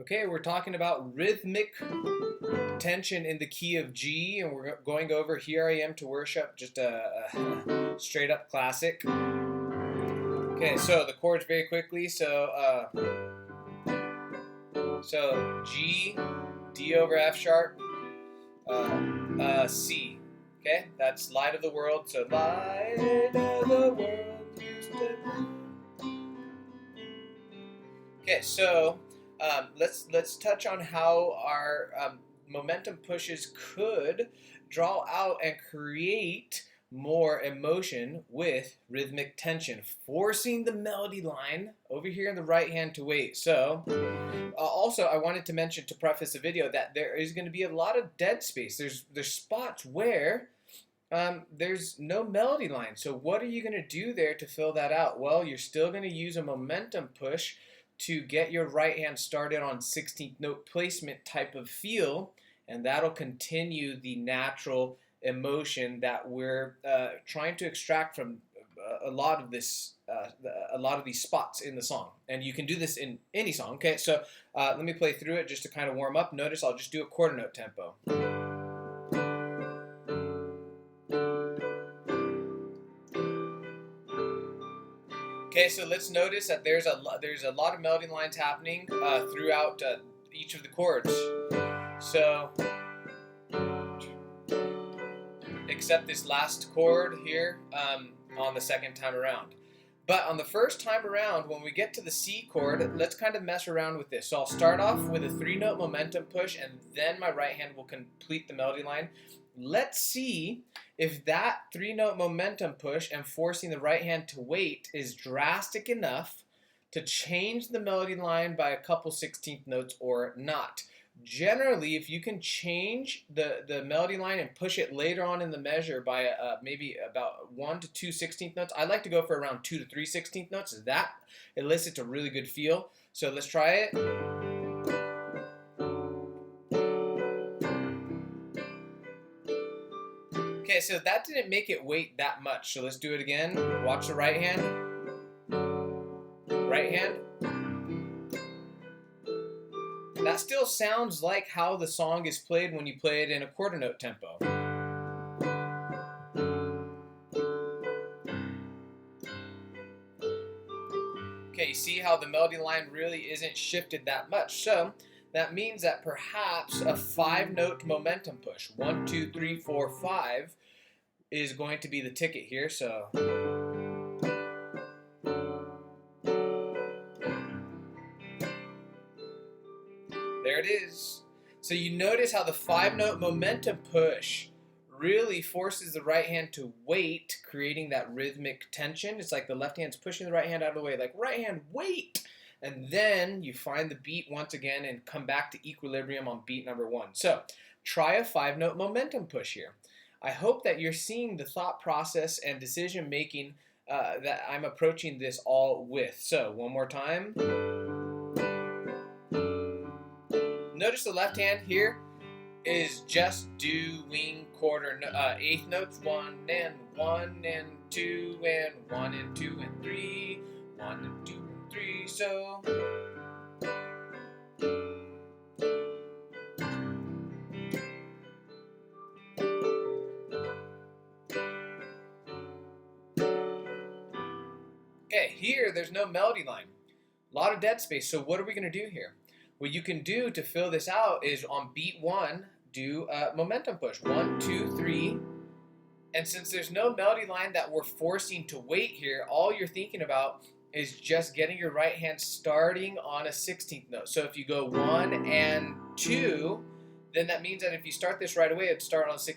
Okay, we're talking about rhythmic tension in the key of G, and we're going over Here I Am to Worship, just a straight up classic. Okay, so the chords very quickly. So G, D over F sharp, C. Okay, that's Light of the World. So Light of the World used to be. Okay, so let's touch on how our momentum pushes could draw out and create more emotion with rhythmic tension, forcing the melody line over here in the right hand to wait. So also I wanted to mention, to preface the video, that there is going to be a lot of dead space. There's spots where there's no melody line. So what are you going to do there to fill that out? Well, you're still going to use a momentum push to get your right hand started on 16th note placement type of feel, and that'll continue the natural emotion that we're trying to extract from a lot of these spots in the song. And you can do this in any song. Okay, so let me play through it just to kind of warm up. Notice I'll just do a quarter note tempo. Okay, so let's notice that there's a lot of melody lines happening throughout each of the chords. So, except this last chord here on the second time around. But on the first time around, when we get to the C chord, let's kind of mess around with this. So I'll start off with a 3-note momentum push, and then my right hand will complete the melody line. Let's see if that 3-note momentum push and forcing the right hand to wait is drastic enough to change the melody line by a couple 16th notes or not. Generally, if you can change the melody line and push it later on in the measure by maybe about 1 to 2 16th notes, I like to go for around 2 to 3 16th notes. That elicits a really good feel. So let's try it. Okay, so that didn't make it wait that much. So let's do it again. Watch the right hand. Right hand. That still sounds like how the song is played when you play it in a quarter note tempo. Okay, you see how the melody line really isn't shifted that much. So that means that perhaps a 5-note momentum push, 1, 2, 3, 4, 5, is going to be the ticket here. So there it is. So you notice how the 5-note momentum push really forces the right hand to wait, creating that rhythmic tension. It's like the left hand's pushing the right hand out of the way, like, right hand, wait! And then you find the beat once again and come back to equilibrium on beat number 1. So try a 5-note momentum push here. I hope that you're seeing the thought process and decision making that I'm approaching this all with. So one more time. Notice the left hand here is just doing eighth notes, 1 and 2 and 1 and 2 and 3, 1 and 2 and 3. So okay, here there's no melody line, a lot of dead space. So what are we going to do here? What you can do to fill this out is on beat 1, do a momentum push, 1, 2, 3. And since there's no melody line that we're forcing to wait here, all you're thinking about is just getting your right hand starting on a 16th note. So if you go 1 and 2, then that means that if you start this right away, it'd start on 16th.